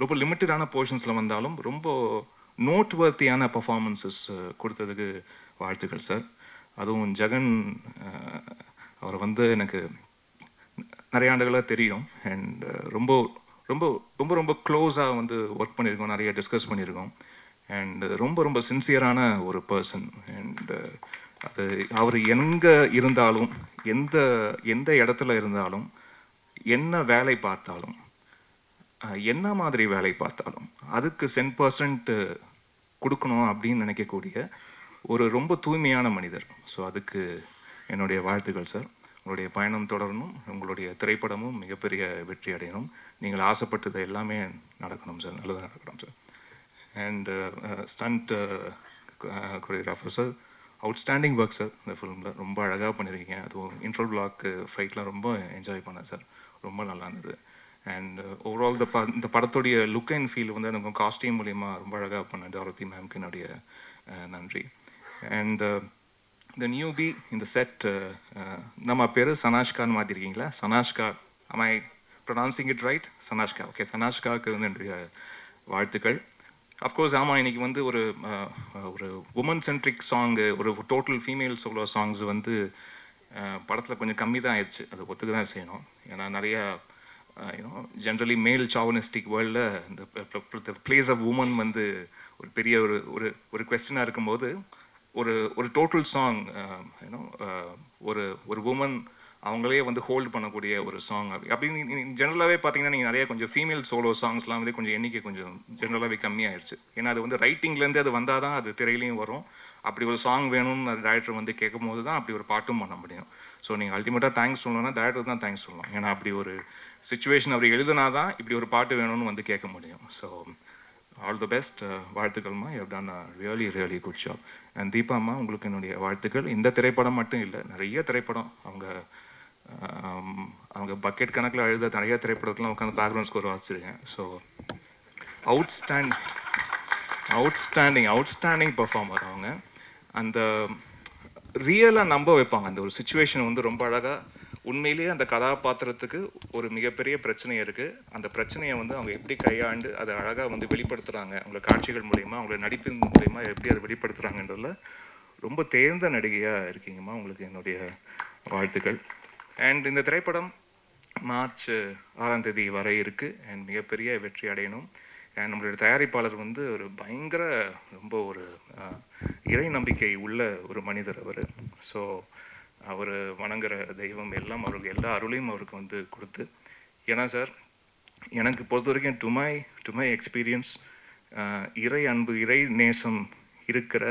ரொம்ப லிமிட்டடான போர்ஷன்ஸில் வந்தாலும் ரொம்ப நோட்வர்த்தியான பர்ஃபார்மன்ஸஸ் கொடுத்ததுக்கு வாழ்த்துக்கள் சார். அதுவும் ஜெகன், அவரை வந்து எனக்கு நிறைய ஆண்டுகளாக தெரியும். அண்ட் ரொம்ப ரொம்ப ரொம்ப ரொம்ப க்ளோஸாக வந்து ஒர்க் பண்ணியிருக்கோம், நிறைய டிஸ்கஸ் பண்ணியிருக்கோம். அண்ட் ரொம்ப ரொம்ப சின்சியரான ஒரு பர்சன். அண்ட் அது அவர் எங்கே இருந்தாலும், எந்த இடத்துல இருந்தாலும், என்ன வேலை பார்த்தாலும், என்ன மாதிரி வேலை பார்த்தாலும் அதுக்கு 10% கொடுக்கணும் அப்படின்னு நினைக்கக்கூடிய ஒரு ரொம்ப தூய்மையான மனிதர். ஸோ அதுக்கு என்னுடைய வாழ்த்துக்கள் சார். உங்களுடைய பயணம் தொடரணும், உங்களுடைய திரைப்படமும் மிகப்பெரிய வெற்றி அடையணும், நீங்கள் ஆசைப்பட்டது எல்லாமே நடக்கணும் சார், நல்லதாக நடக்கணும் sir. And stunt choreographer sir, outstanding work sir. இந்த ஃபிலிமில் ரொம்ப அழகாக பண்ணியிருக்கீங்க. அதுவும் இன்ட்ரல் பிளாக் ஃபைட்லாம் ரொம்ப என்ஜாய் பண்ணேன் சார், ரொம்ப நல்லா இருந்தது. அண்ட் ஓவரால் இந்த படத்துடைய லுக் அண்ட் ஃபீல் வந்து எனக்கு காஸ்டியூம் மூலிமா ரொம்ப அழகாக பண்ண டாரதி மேம்க்கு என்னுடைய நன்றி. அண்ட் இந்த நியூபி, இந்த செட், நம்ம பேர் சனாஷ்கான்னு மாற்றிருக்கீங்களா? Sanashka, am I pronouncing it right? Sanashka, okay. சனாஷ்காவுக்கு வந்து என்னுடைய வாழ்த்துக்கள். அஃப்கோர்ஸ் ஆமாம், இன்றைக்கி வந்து ஒரு உமன் சென்ட்ரிக் சாங்கு, ஒரு டோட்டல் ஃபீமேல் சோலோ சாங்ஸ் வந்து படத்தில் கொஞ்சம் கம்மி தான் ஆயிடுச்சு, அது ஒத்துக்க தான் செய்யணும். ஏன்னா நிறையா ஜென்ரலி மேல் சாவனிஸ்டிக் வேர்ல்டில் இந்த பிளேஸ் ஆஃப் உமன் வந்து ஒரு பெரிய ஒரு கொஸ்டினாக இருக்கும்போது ஒரு டோட்டல் சாங் ஒரு உமன் அவங்களே வந்து ஹோல்டு பண்ணக்கூடிய ஒரு சாங் அப்படின்னு ஜென்ரலாகவே பார்த்தீங்கன்னா நீங்கள் நிறைய கொஞ்சம் ஃபீமேல் சோலோ சாங்ஸ்லாம் வந்து கொஞ்சம் எண்ணிக்கை கொஞ்சம் ஜென்ரலாகவே கம்மியாகிடுச்சு. ஏன்னா அது வந்து ரைட்டிங்லேருந்து அது வந்தால் தான் அது திரையிலையும் வரும். அப்படி ஒரு சாங் வேணும்னு அது டைரக்டர் வந்து கேட்கும் போது தான் அப்படி ஒரு பாட்டும் பண்ண முடியும். ஸோ நீங்கள் அல்டிமேட்டாக தேங்க்ஸ் சொல்லணும்னா டேரக்டர் தான் தேங்க்ஸ் சொல்லணும். ஏன்னா அப்படி ஒரு சுச்சுவேஷன் அவர் எழுதுனா தான் இப்படி ஒரு பாட்டு வேணும்னு வந்து கேட்க முடியும். So all the best. வாழ்த்துக்கள்மா, you have done a really good job. And தீபாம்மா, உங்களுக்கு என்னுடைய வாழ்த்துக்கள். இந்த திரைப்படம் மட்டும் இல்லை, நிறைய திரைப்படம் அவங்க பக்கெட் கணக்கில் எழுத நிறைய திரைப்படத்துலாம் உட்காந்து பேக்ரவுண்ட் ஸ்கோர் வாசிச்சிருக்கேன். ஸோ அவுட்ஸ்டாண்டிங் பர்ஃபார்மர் அவங்க. அந்த ரியலாக நம்ப வைப்பாங்க. அந்த ஒரு சுச்சுவேஷன் வந்து ரொம்ப அழகாக, உண்மையிலேயே அந்த கதாபாத்திரத்துக்கு ஒரு மிகப்பெரிய பிரச்சனை இருக்குது. அந்த பிரச்சனையை வந்து அவங்க எப்படி கையாண்டு அதை அழகாக வந்து வெளிப்படுத்துகிறாங்க, அவங்கள காட்சிகள் மூலயமா, அவங்கள நடிப்பின் மூலயமா எப்படி அதை வெளிப்படுத்துகிறாங்கன்றதுல ரொம்ப தேர்ந்த நடிகையாக இருக்கீங்கம்மா. உங்களுக்கு என்னுடைய வாழ்த்துக்கள். அண்ட் இந்த திரைப்படம் மார்ச் 6ஆம் தேதி வரை இருக்குது. அண்ட் மிகப்பெரிய வெற்றி அடையணும். அண்ட் நம்மளுடைய தயாரிப்பாளர் வந்து ஒரு பயங்கர ரொம்ப ஒரு இறை நம்பிக்கை உள்ள ஒரு மனிதர் அவர். ஸோ அவர் வணங்குற தெய்வம் எல்லாம் அவருக்கு எல்லா அருளையும் அவருக்கு வந்து கொடுத்து, ஏன்னா சார் எனக்கு பொறுத்த வரைக்கும் டு மை எக்ஸ்பீரியன்ஸ், இறை அன்பு இறை நேசம் இருக்கிற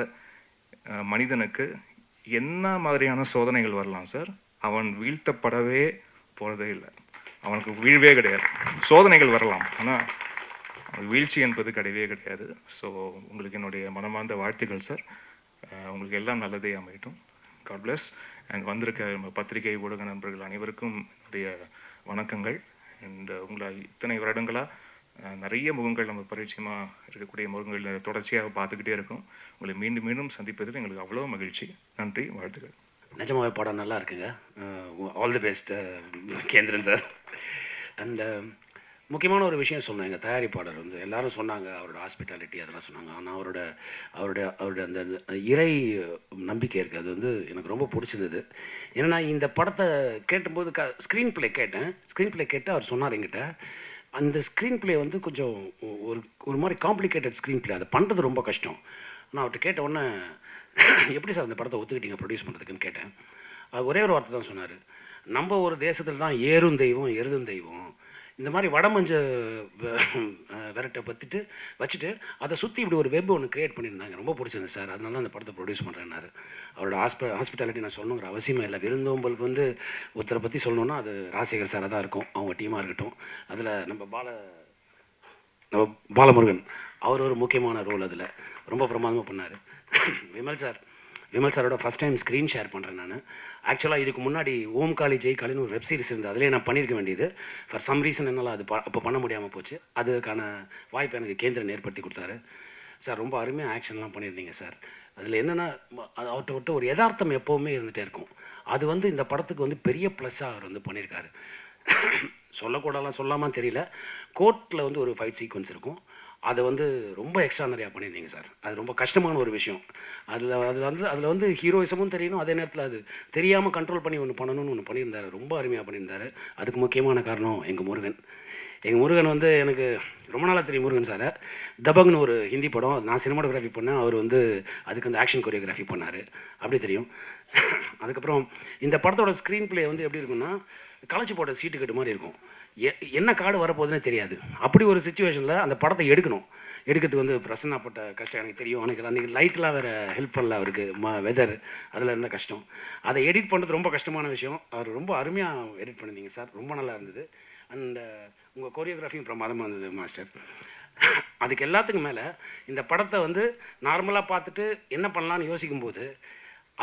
மனிதனுக்கு என்ன மாதிரியான சோதனைகள் வரலாம் சார், அவன் வீழ்த்தப்படவே போகிறதே இல்லை. அவனுக்கு வீழ்வே கிடையாது. சோதனைகள் வரலாம், ஆனால் வீழ்ச்சி என்பது கிடையவே கிடையாது. ஸோ உங்களுக்கு என்னுடைய மனமார்ந்த வாழ்த்துக்கள் சார். உங்களுக்கு எல்லாம் நல்லதே அமையட்டும். God plus. அண்ட் வந்திருக்க நம்ம பத்திரிகை ஊடக நண்பர்கள் அனைவருக்கும் என்னுடைய வணக்கங்கள். அண்ட் உங்களை இத்தனை வருடங்களாக நிறைய முகங்கள் நம்ம பரிச்சயமாக இருக்கக்கூடிய முகங்கள் தொடர்ச்சியாக பார்த்துக்கிட்டே இருக்கும். உங்களை மீண்டும் மீண்டும் சந்திப்பதில் எங்களுக்கு அவ்வளோ மகிழ்ச்சி. நன்றி, வாழ்த்துக்கள். நிஜமாவே படம் நல்லா இருக்குங்க. All the best Kendran sir. And முக்கியமான ஒரு விஷயம் சொன்னேன். எங்கள் தயாரிப்பாளர் வந்து எல்லாரும் சொன்னாங்க அவரோட ஹாஸ்பிட்டாலிட்டி அதெல்லாம் சொன்னாங்க. ஆனால் அவரோட அந்த இறை நம்பிக்கை இருக்குது. அது வந்து எனக்கு ரொம்ப பிடிச்சிருந்தது. ஏன்னா இந்த படத்தை கேட்டும்போது ஸ்க்ரீன் ப்ளே கேட்டு அவர் சொன்னார் என்கிட்ட, அந்த ஸ்க்ரீன் ப்ளே வந்து கொஞ்சம் ஒரு மாதிரி காம்ப்ளிகேட்டட் ஸ்க்ரீன் ப்ளே, அதை பண்ணுறது ரொம்ப கஷ்டம். நான் அவர்கிட்ட கேட்ட உடனே எப்படி சார் அந்த படத்தை ஒத்துக்கிட்டீங்க ப்ரொடியூஸ் பண்ணுறதுக்குன்னு கேட்டேன். அது ஒரே ஒரு வார்த்தை தான் சொன்னார், நம்ம ஒரு தேசத்தில் தான் ஏறும் தெய்வம் எருதும் தெய்வம், இந்த மாதிரி வடமஞ்ச விரட்டை வச்சுட்டு அதை சுற்றி இப்படி ஒரு வெப் ஒன்று க்ரியேட் பண்ணியிருந்தாங்க. ரொம்ப பிடிச்சிருந்தது சார், அதனால தான் அந்த படத்தை ப்ரொடியூஸ் பண்ணுறேன்னாரு. அவரோட ஹாஸ்பிட்டாலிட்டி நான் சொல்லணுங்கிற அவசியமே இல்லை. விருந்தோம்பலுக்கு வந்து ஒருத்தரை பற்றி சொல்லணுன்னா அது ராஜசேகர் சாராக தான் இருக்கும், அவங்க டீமாக இருக்கட்டும். அதில் நம்ம பாலமுருகன் அவர் ஒரு முக்கியமான ரோல் அதில் ரொம்ப பிரமாதமாக பண்ணார். விமல் சாரோட ஃபஸ்ட் டைம் ஸ்க்ரீன் ஷேர் பண்ணுறேன் நான். ஆக்சுவலாக இதுக்கு முன்னாடி ஓம் காளி ஜெய் காளின்னு ஒரு வெப் சீரிஸ் இருந்தது, அதிலே நான் பண்ணியிருக்க வேண்டியது. ஃபார் சம் ரீசன் என்னால் அது அப்போ பண்ண முடியாமல் போச்சு. அதுக்கான வாய்ப்பு எனக்கு கேந்திரன் ஏற்படுத்தி கொடுத்தாரு. சார் ரொம்ப அருமையாக ஆக்ஷன்லாம் பண்ணியிருந்தீங்க சார். அதில் என்னென்னா அவர்கிட்ட ஒரு யதார்த்தம் எப்போவுமே இருந்துகிட்டே இருக்கும். அது வந்து இந்த படத்துக்கு வந்து பெரிய ப்ளஸ்ஸாக அவர் வந்து பண்ணியிருக்காரு. சொல்லாமல் தெரியல, கோர்ட்டில் வந்து ஒரு ஃபைட் சீக்வன்ஸ் இருக்கும், அதை வந்து ரொம்ப எக்ஸ்ட்ரானரியாக பண்ணியிருந்தீங்க சார். அது ரொம்ப கஷ்டமான ஒரு விஷயம். அதில் வந்து ஹீரோயிசமும் தெரியணும், அதே நேரத்தில் அது தெரியாமல் கண்ட்ரோல் பண்ணி ஒன்று பண்ணியிருந்தார். ரொம்ப அருமையாக பண்ணியிருந்தார். அதுக்கு முக்கியமான காரணம் எங்கள் முருகன் வந்து எனக்கு ரொம்ப நாளாக தெரியும். முருகன் சாரை தபக்னு ஒரு ஹிந்தி படம், நான் சினிமாட்டோகிராஃபி பண்ணேன், அவர் வந்து அதுக்கு அந்த ஆக்ஷன் கொரியோகிராஃபி பண்ணார், அப்படி தெரியும். அதுக்கப்புறம் இந்த படத்தோட ஸ்க்ரீன் ப்ளே வந்து எப்படி இருக்குன்னா, களைச்சி போட்ட சீட்டு கட்டு மாதிரி இருக்கும். என்ன கார்டு வரப்போகுதுன்னே தெரியாது. அப்படி ஒரு சுச்சுவேஷனில் அந்த படத்தை எடுக்கிறதுக்கு வந்து பிரசன்னப்பட்ட கஷ்டம் எனக்கு தெரியும். அன்றைக்கி லைட்லாம் வேறு ஹெல்ப் பண்ணல அவருக்கு, வெதர் அதில் இருந்த கஷ்டம். அதை எடிட் பண்ணுறது ரொம்ப கஷ்டமான விஷயம். அவர் ரொம்ப அருமையாக எடிட் பண்ணியிருந்தீங்க சார், ரொம்ப நல்லா இருந்தது. அண்ட் உங்கள் கொரியோகிராஃபியும் பிரமாதமாக இருந்தது மாஸ்டர். அதுக்கு எல்லாத்துக்கும் மேலே இந்த படத்தை வந்து நார்மலாக பார்த்துட்டு என்ன பண்ணலான்னு யோசிக்கும்போது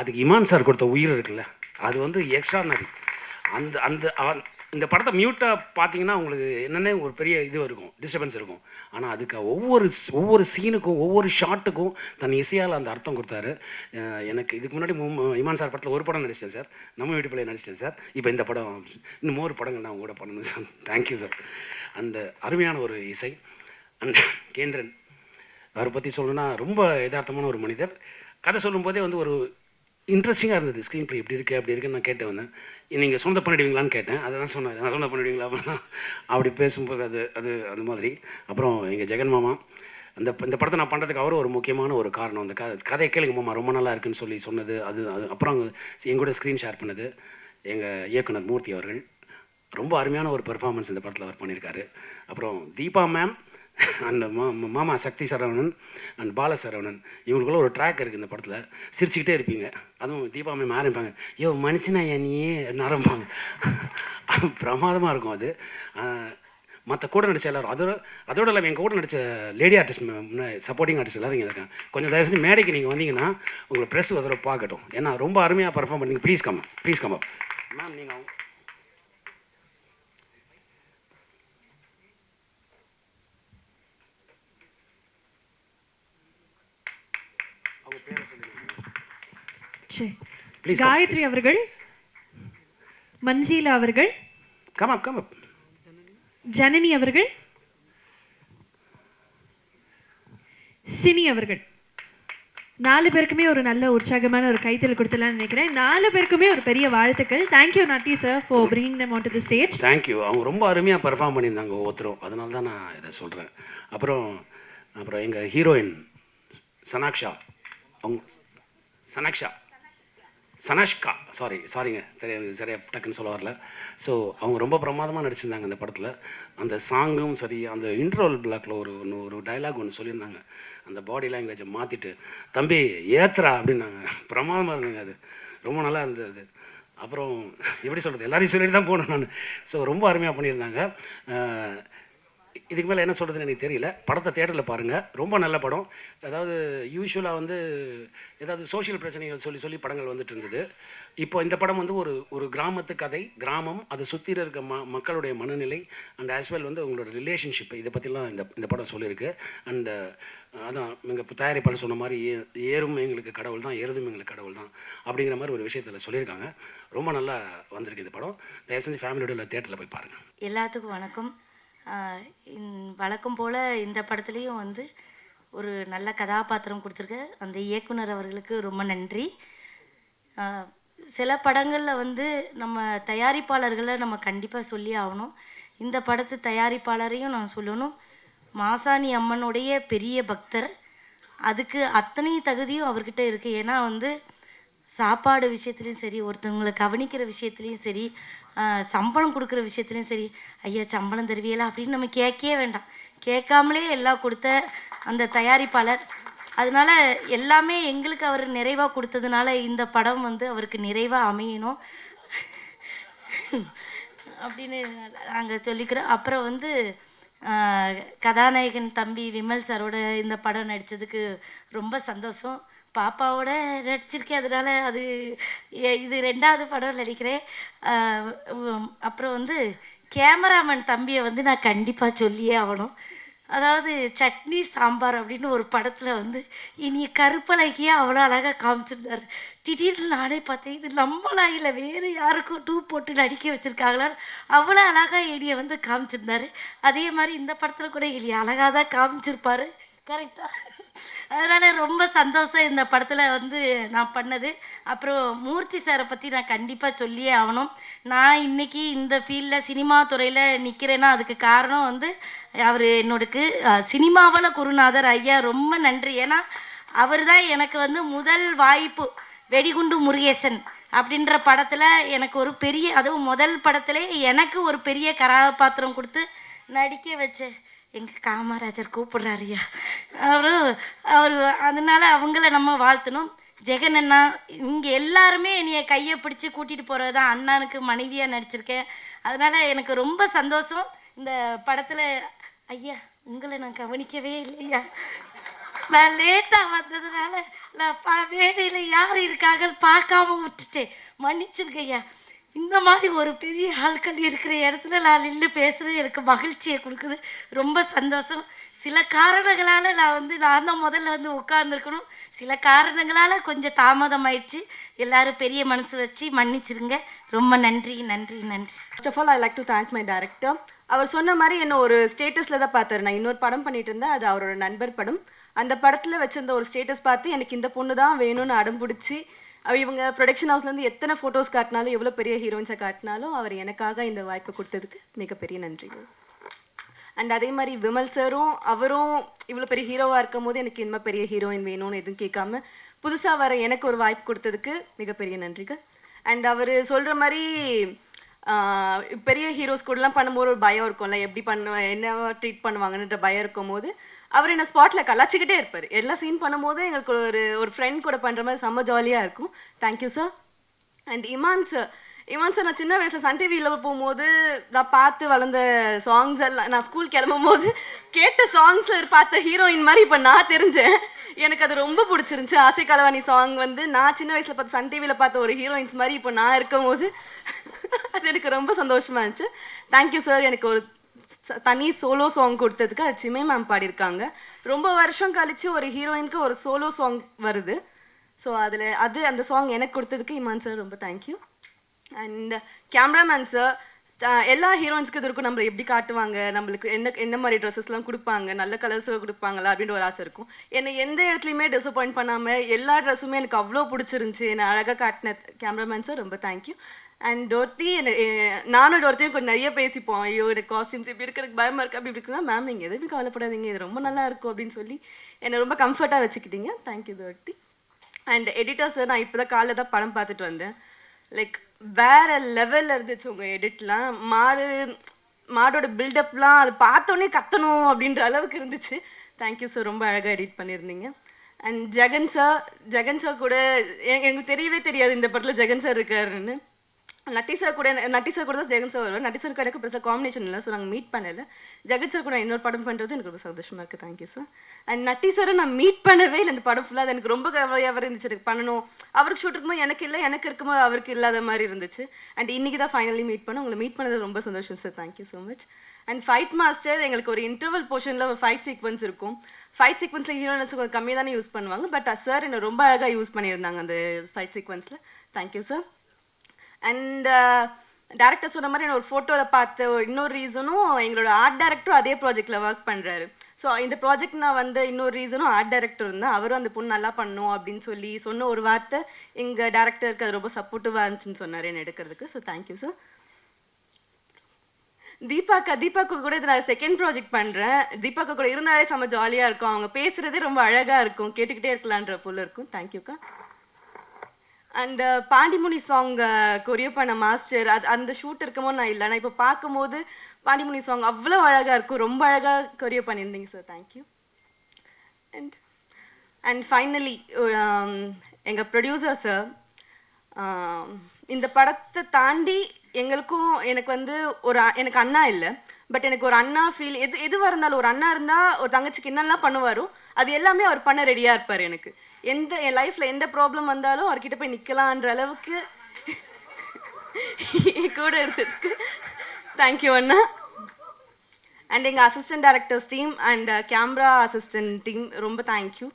அதுக்கு இமான் சார் கொடுத்த உயிர் இருக்குல்ல, அது வந்து எக்ஸ்ட்ரானரி. இந்த படத்தை மியூட்டாக பார்த்தீங்கன்னா உங்களுக்கு என்னென்ன ஒரு பெரிய இது இருக்கும், டிஸ்டர்பன்ஸ் இருக்கும். ஆனால் அதுக்கு ஒவ்வொரு சீனுக்கும் ஒவ்வொரு ஷாட்டுக்கும் தன் இசையால் அந்த அர்த்தம் கொடுத்தாரு. எனக்கு இதுக்கு முன்னாடி இமான் சார் படத்தில் ஒரு படம் நடிச்சிட்டேன் சார், நம்ம வீட்டு பிள்ளையை நடிச்சிட்டேன் சார். இப்போ இந்த படம் இன்னும் ஒரு படங்கள் நான் கூட பண்ணணும் சார். Thank you sir. அந்த அருமையான ஒரு இசை. அந்த கேந்திரன் அவரை பற்றி சொல்லணுன்னா ரொம்ப யதார்த்தமான ஒரு மனிதர். கதை சொல்லும்போதே வந்து ஒரு இன்ட்ரெஸ்டிங்காக இருந்தது. ஸ்க்ரீன் ப்ளே இப்படி இருக்குது அப்படி இருக்குன்னு நான் கேட்டு வந்தேன். நீங்கள் சொந்தம் பண்ணிவிடுவீங்களான்னு கேட்டேன். அதை தான் சொன்னார், நான் சொந்தம் பண்ணிவிடுவீங்களா அப்படின்னா அப்படி பேசும்போது அது மாதிரி. அப்புறம் எங்கள் ஜெகன் மாமா இந்த படத்தை நான் பண்ணுறதுக்கு அவரும் ஒரு முக்கியமான ஒரு காரணம். அந்த கதையை கேளுங்க மாமா ரொம்ப நல்லா இருக்குன்னு சொன்னது. அது அப்புறம் எங்கூட ஸ்க்ரீன் ஷேர் பண்ணது எங்கள் இயக்குனர் மூர்த்தி அவர்கள். ரொம்ப அருமையான ஒரு பெர்ஃபார்மன்ஸ் இந்த படத்தில் அவர் பண்ணியிருக்காரு. அப்புறம் தீபா மேம் அண்ட் மாமா சக்தி சரவணன் அண்ட் பால சரவணன் இவங்களுக்குள்ள ஒரு ட்ராக் இருக்குது இந்த படத்தில். சிரிச்சுக்கிட்டே இருப்பீங்க. அதுவும் தீபா மேம் ஆரம்பிப்பாங்க, யோ மனுஷனா நீயே ஆரம்பிப்பாங்க. பிரமாதமாக இருக்கும் அது. மற்ற கூட நடித்த எல்லாரும் அதோட இல்லாமல் எங்கள் கூட நடித்த லேடி ஆர்டிஸ்ட் சப்போர்ட்டிங் ஆர்டிஸ்ட் எல்லாரும் இங்கே இருக்காங்க. கொஞ்சம் தயவு செஞ்சு மேடைக்கு நீங்கள் வந்தீங்கன்னா உங்களை ப்ரெஸ் ஒரு தடவை பார்க்கட்டும். ஏன்னா ரொம்ப அருமையாக பர்ஃபார்ம் பண்ணீங்க. Please come ma'am. நீங்கள் அவங்க பேரை சொல்லுங்க. காயத்ரி அவர்கள், மஞ்சீலா அவர்கள், கம் அப். ஜனனி அவர்கள், சினி அவர்கள், 4 பேருக்குமே ஒரு நல்ல உற்சாகமான ஒரு கைத்தல் கொடுத்துலான்னு நினைக்கிறேன். 4 பேருக்குமே ஒரு பெரிய வாழ்த்துக்கள். தேங்க்யூ நாட்டி sir for bringing them onto the stage. Thank you. அவங்க ரொம்ப அருமையாக பெர்ஃபார்ம் பண்ணியிருந்தாங்க ஒவ்வொருத்தரும். அதனால தான் நான் இதை சொல்கிறேன். அப்புறம் எங்கள் ஹீரோயின் சனாக்ஷா, அவங்க சனஷ்கா, சாரிங்க தெரியாது, சரியா டக்குன்னு சொல்ல வரல. ஸோ அவங்க ரொம்ப பிரமாதமாக நடிச்சிருந்தாங்க இந்த படத்தில். அந்த சாங்கும் சரி, அந்த இன்ட்ரோல் பிளாக்ல ஒரு டைலாக் ஒன்று சொல்லியிருந்தாங்க. அந்த பாடி லாங்குவேஜை மாற்றிட்டு தம்பி ஏத்துறா அப்படின்னாங்க. பிரமாதமாக இருந்ததுங்க. அது ரொம்ப நல்லா இருந்தது அது. அப்புறம் எப்படி சொல்கிறது, எல்லாரையும் சொல்லிட்டு தான் போனேன் நான். ஸோ ரொம்ப அருமையாக பண்ணியிருந்தாங்க. இதுக்கு மேலே என்ன சொல்கிறதுன்னு எனக்கு தெரியல. படத்தை தேட்டரில் பாருங்கள். ரொம்ப நல்ல படம். அதாவது யூஸ்வலாக வந்து ஏதாவது சோஷியல் பிரச்சனைகள் சொல்லி படங்கள் வந்துட்டு இருந்தது. இப்போ இந்த படம் வந்து ஒரு கிராமத்து கதை, கிராமம், அதை சுற்றி இருக்க மக்களுடைய மனநிலை அண்ட் ஆஸ் வெல் வந்து உங்களோட ரிலேஷன்ஷிப், இதை பற்றிலாம் இந்த படம் சொல்லியிருக்கு. அண்டு அதான் எங்கள் தயாரிப்பாளர் சொன்ன மாதிரி ஏறும் எங்களுக்கு கடவுள் தான், ஏறுதும் எங்களுக்கு கடவுள் தான் அப்படிங்கிற மாதிரி ஒரு விஷயத்தில் சொல்லியிருக்காங்க. ரொம்ப நல்லா வந்திருக்கு இந்த படம். தயவு செஞ்சு ஃபேமிலியோட தேட்டரில் போய் பாருங்கள். எல்லாத்துக்கும் வணக்கம். வழக்கம் போல் இந்த படத்துலேயும் வந்து ஒரு நல்ல கதாபாத்திரம் கொடுத்துருக்க அந்த இயக்குனர் அவர்களுக்கு ரொம்ப நன்றி. சில படங்களில் வந்து நம்ம தயாரிப்பாளர்களை நம்ம கண்டிப்பாக சொல்லி ஆகணும். இந்த படத்து தயாரிப்பாளரையும் நான் சொல்லணும். மாசாணி அம்மனுடைய பெரிய பக்தர். அதுக்கு அத்தனை தகுதியும் அவர்கிட்ட இருக்குது. ஏன்னா வந்து சாப்பாடு விஷயத்துலையும் சரி, ஒருத்தவங்களை கவனிக்கிற விஷயத்துலையும் சரி, சம்பளம் கொடுக்குற விஷயத்துலையும் சரி, ஐயா சம்பளம் தருவியலா அப்படின்னு நம்ம கேட்கவே வேண்டாம். கேட்காமலே எல்லாம் கொடுத்த அந்த தயாரிப்பாளர். அதனால எல்லாமே எங்களுக்கு அவர் நிறைவாக கொடுத்ததுனால இந்த படம் வந்து அவருக்கு நிறைவாக அமையணும் அப்படின்னு நாங்கள் சொல்லிக்கிறோம். அப்புறம் வந்து கதாநாயகன் தம்பி விமல் சாரோட இந்த படம் நடித்ததுக்கு ரொம்ப சந்தோஷம். பாப்பாவோட நடிச்சிருக்கேன், அதனால அது இது 2வது படம் நடிக்கிறேன். அப்புறம் வந்து கேமராமேன் தம்பியை வந்து நான் கண்டிப்பாக சொல்லியே ஆகணும். அதாவது சட்னி சாம்பார் அப்படின்னு ஒரு படத்தில் வந்து இனி கருப்பழகியே அவ்வளோ அழகாக காமிச்சிருந்தார். திடீர்னு நானே பார்த்தேன், இது நம்மளா இல்லை வேறு யாருக்கும் டூ போட்டு நடிக்க வச்சுருக்காங்களான்னு அவ்வளோ அழகாக எலியை வந்து காமிச்சிருந்தார். அதே மாதிரி இந்த படத்தில் கூட எலியை அழகாக தான் காமிச்சிருப்பார். கரெக்டாக. அதனால் ரொம்ப சந்தோஷம் இந்த படத்தில் வந்து நான் பண்ணது. அப்புறம் மூர்த்தி சாரை பற்றி நான் கண்டிப்பாக சொல்லியே ஆகணும். நான் இன்றைக்கி இந்த ஃபீல்டில் சினிமா துறையில் நிற்கிறேன்னா அதுக்கு காரணம் வந்து அவர் என்னோடக்கு சினிமாவில் குருநாதர் ஐயா, ரொம்ப நன்றி. ஏன்னா அவர் தான் எனக்கு வந்து முதல் வாய்ப்பு வெடிகுண்டு முருகேசன் அப்படின்ற படத்தில் எனக்கு ஒரு பெரிய, அதுவும் முதல் படத்திலே எனக்கு ஒரு பெரிய கதாபாத்திரம் கொடுத்து நடிக்க வச்சேன். எங்கள் காமராஜர் கூப்பிட்றாருயா அவர் அதனால் அவங்கள நம்ம வாழ்த்தணும். ஜெகன் அண்ணா, இங்கே எல்லாருமே என்னைய கையை பிடிச்சி கூட்டிகிட்டு போகிறது தான். அண்ணனுக்கு மனைவியாக நடிச்சிருக்கேன். அதனால் எனக்கு ரொம்ப சந்தோஷம். இந்த படத்தில் ஐயா உங்களை நான் கவனிக்கவே இல்லையா, நான் லேட்டாக வந்ததுனால நான் வேலையில் யார் இருக்காங்கன்னு பார்க்காம விட்டுட்டேன், மன்னிச்சிருக்கையா. இந்த மாதிரி ஒரு பெரிய ஆட்கள் இருக்கிற இடத்துல நான் நின்று பேசுகிறது எனக்கு மகிழ்ச்சியை கொடுக்குது. ரொம்ப சந்தோஷம். சில காரணங்களால் நான் தான் முதல்ல வந்து உட்காந்துருக்கணும். சில காரணங்களால் கொஞ்சம் தாமதம் ஆயிடுச்சு. எல்லாரும் பெரிய மனசு வச்சு மன்னிச்சிருங்க. ரொம்ப நன்றி நன்றி நன்றி. First of all I like to thank my director. அவர் சொன்ன மாதிரி என்ன ஒரு ஸ்டேட்டஸில் தான் பார்த்தாரு. நான் இன்னொரு படம் பண்ணிட்டு இருந்தேன், அது அவரோட நண்பர் படம். அந்த படத்தில் வச்சிருந்த ஒரு ஸ்டேட்டஸ் பார்த்து எனக்கு இந்த பொண்ணு தான் வேணும்னு அடம் பிடிச்சி இவங்க ப்ரொடக்ஷன் ஹவுஸ்லேருந்து எத்தனை ஃபோட்டோஸ் காட்டினாலும், எவ்வளோ பெரிய ஹீரோயின்ஸை காட்டினாலும் அவர் எனக்காக இந்த வாய்ப்பு கொடுத்ததுக்கு மிகப்பெரிய நன்றிகள். அண்ட் அதே மாதிரி விமல் சாரும் அவரும் இவ்வளோ பெரிய ஹீரோவாக இருக்கும் போது எனக்கு இந்த பெரிய ஹீரோயின் வேணும்னு எதுவும் கேட்காம புதுசாக வர எனக்கு ஒரு வாய்ப்பு கொடுத்ததுக்கு மிகப்பெரிய நன்றிகள். அண்ட் அவர் சொல்கிற மாதிரி பெரிய ஹீரோஸ் கூடலாம் பண்ணும்போது ஒரு பயம் இருக்கும்ல, எப்படி என்ன ட்ரீட் பண்ணுவாங்கன்ற பயம் இருக்கும்போது அவர் என்ன ஸ்பாட்டில் கலாச்சிக்கிட்டே இருப்பார். எல்லா சீன் பண்ணும்போது எங்களுக்கு ஒரு ஃப்ரெண்ட் கூட பண்ணுற மாதிரி செம்ம ஜாலியாக இருக்கும். Thank you sir. And Imman sir நான் சின்ன வயசில் சன் டிவியில் போகும்போது நான் பார்த்து வளர்ந்த சாங்ஸ் எல்லாம் நான் ஸ்கூல் கிளம்பும் போது கேட்ட சாங்ஸில் பார்த்த ஹீரோயின் மாதிரி இப்போ நான் தெரிஞ்சேன். எனக்கு அது ரொம்ப பிடிச்சிருந்துச்சு. ஆசை கலவாணி சாங் வந்து நான் சின்ன வயசில் பார்த்து சன் டிவியில் பார்த்த ஒரு ஹீரோயின்ஸ் மாதிரி இப்போ நான் இருக்கும் போது அது எனக்கு ரொம்ப சந்தோஷமாக இருந்துச்சு. Thank you sir. எனக்கு ஒரு தனி சோலோ சாங் கொடுத்ததுக்கு அது சிமே மேம் பாடியிருக்காங்க. ரொம்ப வருஷம் கழிச்சு ஒரு ஹீரோயினுக்கு ஒரு சோலோ சாங் வருது. ஸோ அந்த சாங் எனக்கு கொடுத்ததுக்கு இமான் சார் ரொம்ப தேங்க்யூ. அண்ட் கேமராமேன் சார், எல்லா ஹீரோயின்ஸ்க்கு இது இருக்கும், நம்மளை எப்படி காட்டுவாங்க, நம்மளுக்கு என்ன மாதிரி ட்ரெஸ்ஸஸ்லாம் கொடுப்பாங்க, நல்ல கலர்ஸில் கொடுப்பாங்களா அப்படின்ற ஒரு ஆசை இருக்கும். என்னை எந்த இடத்துலையுமே டிசப்பாயிண்ட் பண்ணாமல் எல்லா ட்ரெஸ்ஸுமே எனக்கு அவ்வளோ பிடிச்சிருந்துச்சி, என்னை அழகாக காட்டின கேமராமேன் சார் ரொம்ப தேங்க்யூ. அண்ட் டோர்த்தி, நானும் டோர்த்தியும் கொஞ்சம் நிறைய பேசிப்போம். ஐயோ எனக்கு காஸ்டியூம்ஸ் இப்படி இருக்கிறதுக்கு பயமாக இருக்குது அப்படி இருக்குன்னா, மேம் நீங்கள் எதுவுமே கவலைப்படாதீங்க, இது ரொம்ப நல்லா இருக்கும் அப்படின்னு சொல்லி என்னை ரொம்ப கம்ஃபர்ட்டாக வச்சுக்கிட்டீங்க. தேங்க்யூ டோர்த்தி. அண்ட் எடிட்டர் சார், நான் இப்போ தான் காலைல தான் படம் பார்த்துட்டு வந்தேன். லைக் வேற லெவலில் இருந்துச்சு உங்கள் எடிட்லாம். மாடோட பில்டப்லாம் அது பார்த்தோன்னே கத்தணும் அப்படின்ற அளவுக்கு இருந்துச்சு. தேங்க்யூ சார், ரொம்ப அழகாக எடிட் பண்ணியிருந்தீங்க. அண்ட் ஜெகன் சார் கூட எனக்கு தெரியவே தெரியாது இந்த படத்தில் ஜெகன் சார் இருக்காருன்னு. நட்டி சார் கூட தான் ஜெகன் சார் வருவார். நட்டி சாருக்கு எனக்கு பெருசாக காம்பினேஷன் இல்லை, ஸோ நாங்கள் மீட் பண்ணலை. ஜெகன் சார் கூட இன்னொரு படம் பண்ணுறது எனக்கு ரொம்ப சந்தோஷமாக இருக்குது. Thank you sir. அண்ட் நட்டி சாரை நான் மீட் பண்ணவே இல்லை இந்த படம் ஃபுல்லாக. அது எனக்கு ரொம்ப கவலையாக இருந்துச்சு, எனக்கு பண்ணணும். அவருக்கு ஷூட் இருக்கும்போது எனக்கு இல்லை, எனக்கு இருக்கும்போது அவருக்கு இல்லாத மாதிரி இருந்துச்சு. அண்ட் இன்றைக்கி தான் ஃபைனலி மீட் பண்ணோம். உங்களை மீட் பண்ணது ரொம்ப சந்தோஷம் sir. Thank you so much. And fight master, எங்களுக்கு ஒரு இன்டர்வல் போர்ஷனில் ஒரு ஃபைட் சீக்வன்ஸ் இருக்கும். ஃபைட் சீக்வன்ஸில் ஹீரோயின்ஸ் கொஞ்சம் கம்மியாக தானே யூஸ் பண்ணுவாங்க, பட் சார் என்னை ரொம்ப அழகாக யூஸ் பண்ணியிருந்தாங்க அந்த ஃபைட் சீக்வன்ஸில். Thank you sir. அண்ட் டேரக்டர் சொன்ன மாதிரி நான் ஒரு ஃபோட்டோவில் பார்த்த இன்னொரு ரீசனும் எங்களோட ஆர்ட் டைரக்டரும் அதே ப்ராஜெக்டில் ஒர்க் பண்ணுறாரு. ஸோ இந்த ப்ராஜெக்ட் நான் வந்து இன்னொரு ரீசனும் ஆர்ட் டைரக்டர் இருந்தால் அவரும் அந்த பொண்ணு நல்லா பண்ணும் அப்படின்னு சொல்லி சொன்ன ஒரு வார்த்தை எங்கள் டேரக்டருக்கு அது ரொம்ப சப்போர்ட்டிவாக இருந்துச்சுன்னு சொன்னார் என்னை எடுக்கிறதுக்கு. So thank you sir. தீபாக்கு கூட இது நான் செகண்ட் ப்ராஜெக்ட் பண்ணுறேன். தீபாக்கு கூட இருந்தாலே செம்ம ஜாலியாக இருக்கும். அவங்க பேசுகிறதே ரொம்ப அழகாக இருக்கும், கேட்டுக்கிட்டே இருக்கலான்ற போல இருக்கும். தேங்க்யூக்கா. அண்ட் பாண்டிமுனி சாங் கொரியோ பண்ண மாஸ்டர், அந்த ஷூட் இருக்கும்போது நான் இல்லை, நான் இப்போ பார்க்கும்போது பாண்டிமுனி சாங் அவ்வளோ அழகாக இருக்கும், ரொம்ப அழகாக கொரியோ பண்ணியிருந்தீங்க சார். தேங்க்யூ. அண்ட் ஃபைனலி எங்கள் ப்ரொடியூசர் சார், இந்த படத்தை தாண்டி எனக்கு வந்து எனக்கு அண்ணா இல்லை, பட் எனக்கு ஒரு அண்ணா ஃபீல் எதுவாக இருந்தாலும் ஒரு அண்ணா இருந்தால் ஒரு தங்கச்சிக்கு என்னெல்லாம் பண்ணுவாரோ அது எல்லாமே அவர் பண்ண ரெடியாக இருப்பார். எனக்கு என் லைஃப்பில் எந்த ப்ராப்ளம் வந்தாலும் அவர்கிட்ட போய் நிற்கலான்ற அளவுக்கு கூட இருந்ததுக்கு தேங்க்யூ அண்ணா. அண்ட் எங்கள் assistant directors team and camera assistant team ரொம்ப தேங்க்யூ.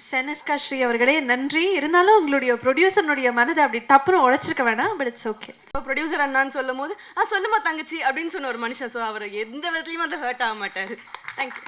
செனஸ்கா ஸ்ரீ அவர்களே நன்றி. இருந்தாலும் உங்களுடைய ப்ரொடியூசருடைய மனதை அப்படி டப்புன்னு உழைச்சிருக்க வேணாம், பட் இட்ஸ் ஓகே. ப்ரொடியூசர் அண்ணான்னு சொல்லும் போது சொல்லுமா தங்கச்சி அப்படின்னு சொன்ன ஒரு மனுஷன். ஸோ அவர் எந்த விதத்துலையும் வந்து ஹர்ட் ஆக மாட்டார். தேங்க்யூ.